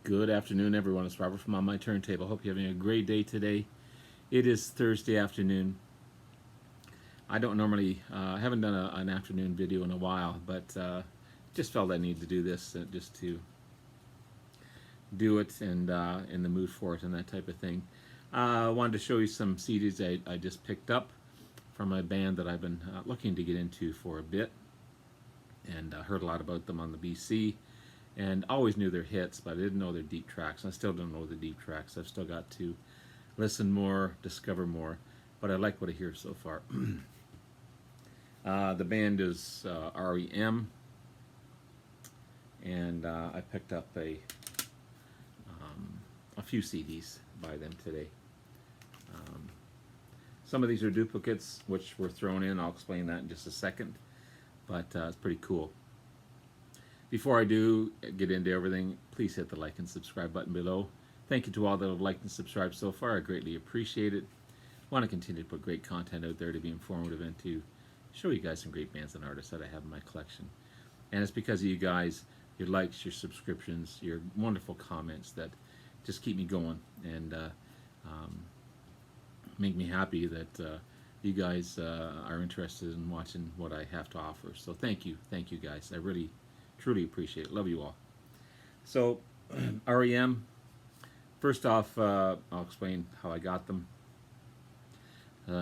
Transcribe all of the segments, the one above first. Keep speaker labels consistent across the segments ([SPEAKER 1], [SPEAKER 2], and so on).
[SPEAKER 1] Good afternoon, everyone. It's Robert from On My Turntable. Hope you're having a great day today. It is Thursday afternoon. I don't normally, haven't done an afternoon video in a while, but just felt I need to do this just to do it and in the mood for it and that type of thing. I wanted to show you some CDs I just picked up from a band that I've been looking to get into for a bit, and heard a lot about them on the BC. And always knew their hits, but I didn't know their deep tracks. I still don't know the deep tracks. I've still got to listen more, discover more, but I like what I hear so far. The band is R.E.M, and I picked up a few CDs by them today. Some of these are duplicates, which were thrown in. I'll explain that in just a second, but it's pretty cool. Before I do get into everything, please hit the like and subscribe button below. Thank you to all that have liked and subscribed so far. I greatly appreciate it. I want to continue to put great content out there to be informative and to show you guys some great bands and artists that I have in my collection. And it's because of you guys, your likes, your subscriptions, your wonderful comments that just keep me going and make me happy that you guys are interested in watching what I have to offer. So thank you guys. I really truly appreciate it. Love you all. So R.E.M, first off, I'll explain how I got them.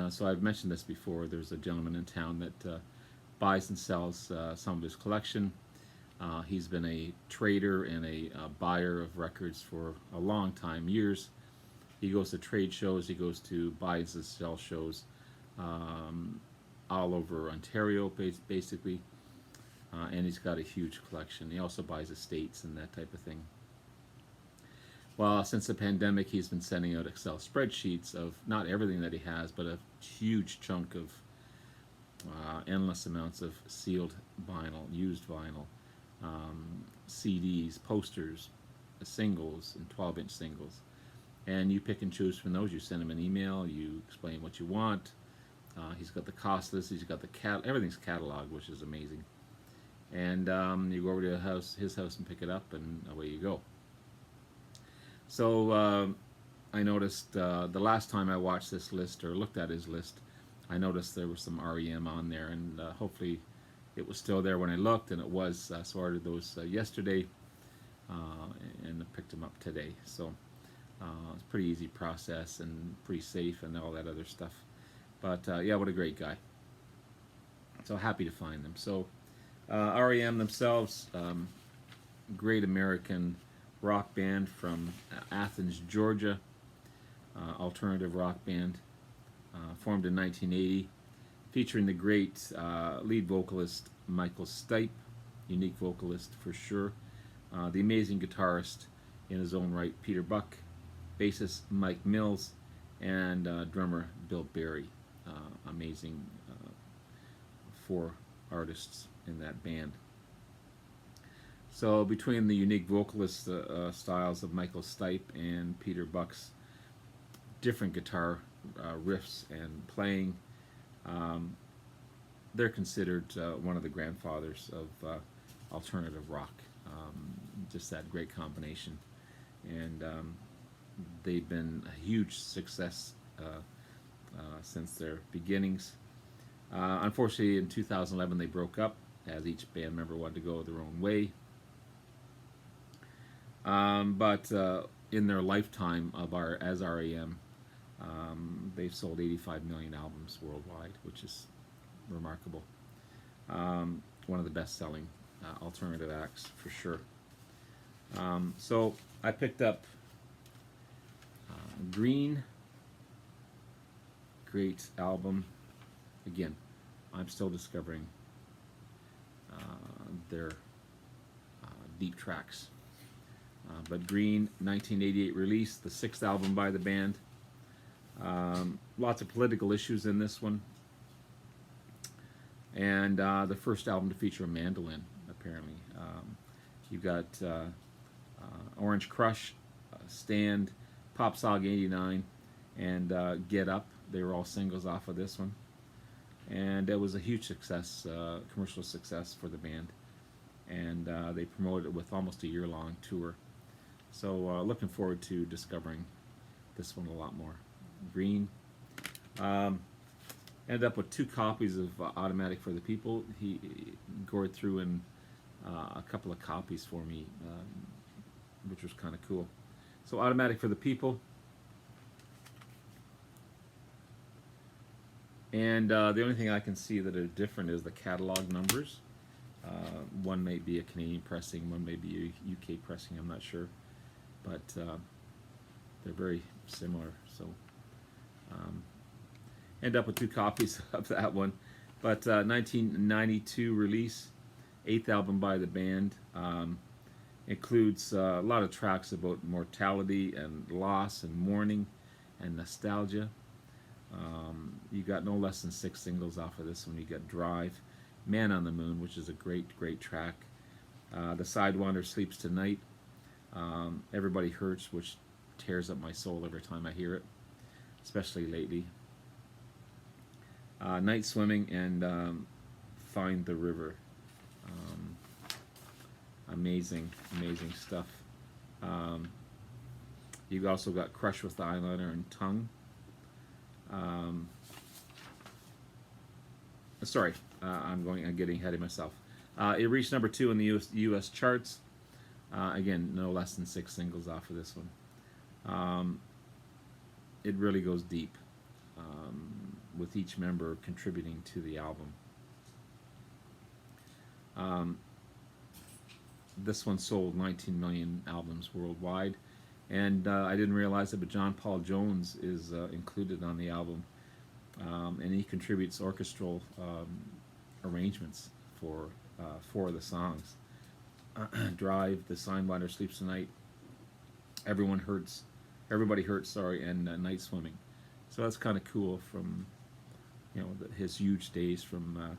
[SPEAKER 1] So I've mentioned this before. There's a gentleman in town that buys and sells some of his collection. He's been a trader and a buyer of records for a long time, years. He goes to trade shows, he goes to buys and sell shows all over Ontario, basically. And he's got a huge collection. He also buys estates and that type of thing. Well, since the pandemic, he's been sending out Excel spreadsheets of not everything that he has, but a huge chunk of endless amounts of sealed vinyl, used vinyl, CDs, posters, singles, and 12-inch singles. And you pick and choose from those. You send him an email, you explain what you want. He's got the cost list, he's got the everything's cataloged, which is amazing. And you go over to his house and pick it up, and away you go. So I noticed the last time I watched this list or looked at his list, I noticed there was some R.E.M on there, and hopefully it was still there when I looked, and it was. So I ordered those yesterday and picked them up today. So it's a pretty easy process and pretty safe and all that other stuff. But yeah, what a great guy. So happy to find them. So R.E.M themselves, great American rock band from Athens, Georgia, alternative rock band, formed in 1980, featuring the great lead vocalist Michael Stipe, unique vocalist for sure, the amazing guitarist in his own right Peter Buck, bassist Mike Mills, and drummer Bill Berry. Amazing four artists in that band. So between the unique vocalist styles of Michael Stipe and Peter Buck's different guitar riffs and playing, they're considered one of the grandfathers of alternative rock. Just that great combination. And they've been a huge success since their beginnings. Unfortunately, in 2011 they broke up, as each band member wanted to go their own way. But in their lifetime as R.E.M, they've sold 85 million albums worldwide, which is remarkable. One of the best-selling alternative acts for sure. So I picked up Green, great album. Again, I'm still discovering their deep tracks. But Green, 1988 release, the 6th album by the band. Lots of political issues in this one. And the first album to feature a mandolin, apparently. You've got Orange Crush, Stand, Pop Song 89, and Get Up. They were all singles off of this one. And it was a huge success, commercial success for the band. And they promoted it with almost a year-long tour. So looking forward to discovering this one a lot more. Green. Um, Ended up with 2 copies of Automatic for the People. He gored through in a couple of copies for me, which was kind of cool. So Automatic for the People. And the only thing I can see that are different is the catalog numbers. One may be a Canadian pressing, one may be a UK pressing, I'm not sure. But they're very similar. So end up with 2 copies of that one. But 1992 release, 8th album by the band. Includes a lot of tracks about mortality and loss and mourning and nostalgia. You got no less than 6 singles off of this one. You got Drive, Man on the Moon, which is a great track. The Sidewinder Sleeps Tonight. Everybody Hurts, which tears up my soul every time I hear it, especially lately. Night Swimming and Find the River. Amazing stuff. You've also got Crush with the Eyeliner and Tongue. Sorry, I'm getting ahead of myself. It reached number 2 in the U.S. charts. Again, no less than 6 singles off of this one. It really goes deep, with each member contributing to the album. This one sold 19 million albums worldwide, and I didn't realize it, but John Paul Jones is included on the album, and he contributes orchestral arrangements for 4 of the songs. Drive, The Sidewinder Sleeps Tonight, Everybody Hurts, sorry, and Night Swimming. So that's kind of cool from his huge days from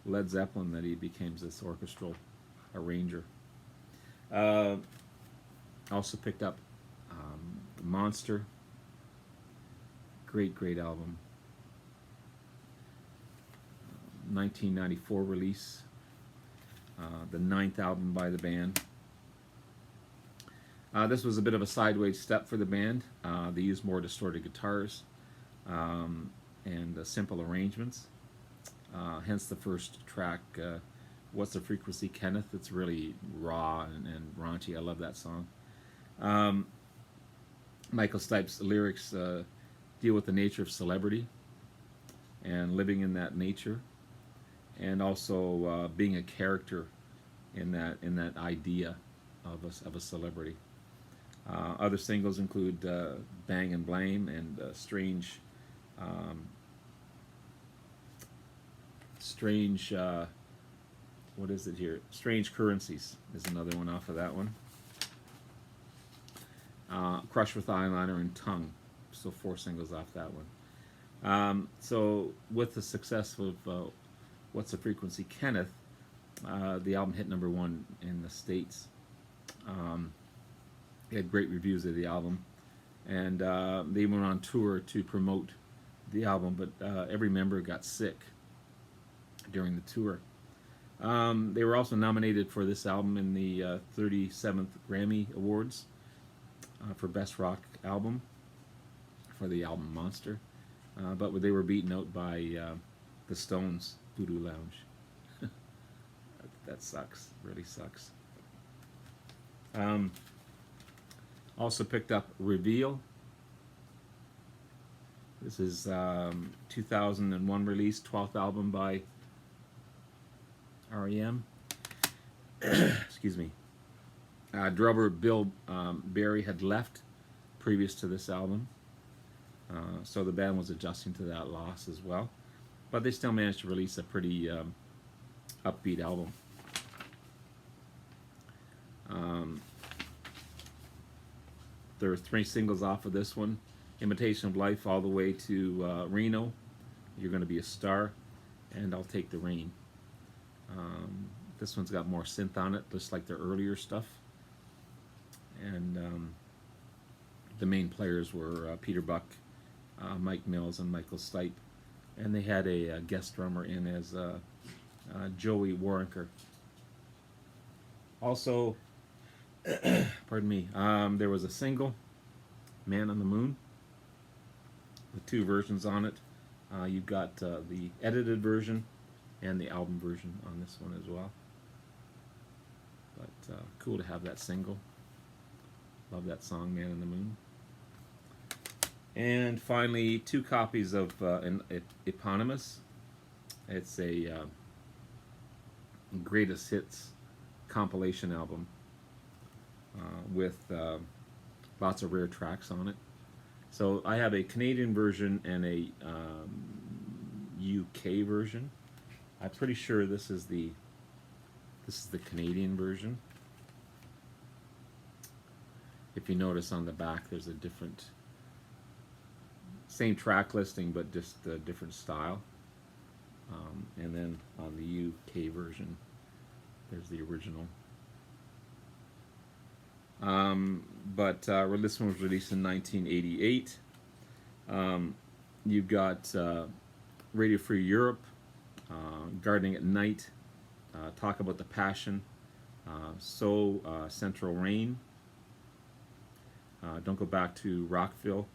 [SPEAKER 1] Led Zeppelin that he became this orchestral arranger. Also picked up Monster. Great album. 1994 release. The 9th album by the band. This was a bit of a sideways step for the band. They used more distorted guitars and simple arrangements. Hence the first track, What's the Frequency, Kenneth? It's really raw and raunchy. I love that song. Michael Stipe's lyrics deal with the nature of celebrity and living in that nature, and also being a character in that idea of a celebrity. Other singles include Bang and Blame and Strange what is it here? Strange Currencies is another one off of that one. Crush with Eyeliner and Tongue, so 4 singles off that one. So with the success of What's the Frequency, Kenneth, the album hit number 1 in the States. They had great reviews of the album, and they went on tour to promote the album, but every member got sick during the tour. They were also nominated for this album in the 37th Grammy Awards for Best Rock Album for the album Monster, but they were beaten out by the Stones' Voodoo Lounge. That sucks, really sucks. Also picked up Reveal. This is 2001 release, 12th album by R.E.M. Excuse me. Drummer Bill Berry had left previous to this album, so the band was adjusting to that loss as well. But they still managed to release a pretty upbeat album. There are 3 singles off of this one: Imitation of Life, all the way to Reno, You're Gonna Be a Star, and I'll Take the Rain. This one's got more synth on it, just like their earlier stuff. And the main players were Peter Buck, Mike Mills, and Michael Stipe. And they had a guest drummer in as Joey Waronker. Also, Pardon me. There was a single, Man on the Moon, with two versions on it. You've got the edited version and the album version on this one as well. But cool to have that single. Love that song, Man on the Moon. And finally, two copies of an eponymous. It's a greatest hits compilation album with lots of rare tracks on it. So I have a Canadian version and a UK version. I'm pretty sure this is the Canadian version. If you notice on the back, there's a different, same track listing, but just a different style. And then on the UK version, there's the original. But this one was released in 1988. You've got Radio Free Europe, Gardening at Night, Talk About the Passion, Central Rain, Don't Go Back to Rockville,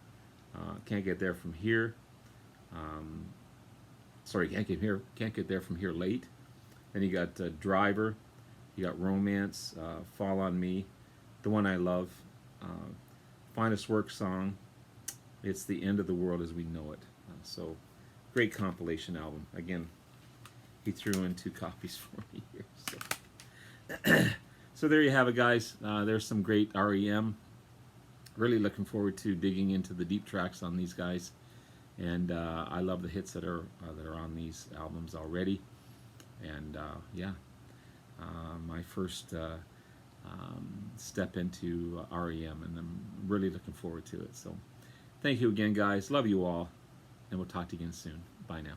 [SPEAKER 1] Can't Get There From Here, Can't Get There From Here Late. Then you got Driver, you got Romance, Fall on Me, The One I Love, Finest Work Song, It's the End of the World as We Know It. So great compilation album. Again, he threw in two copies for me here. So there you have it, guys. There's some great R.E.M. Really looking forward to digging into the deep tracks on these guys, and I love the hits that are on these albums already. And my first step into R.E.M. and I'm really looking forward to it. So thank you again, guys. Love you all, and we'll talk to you again soon. Bye now.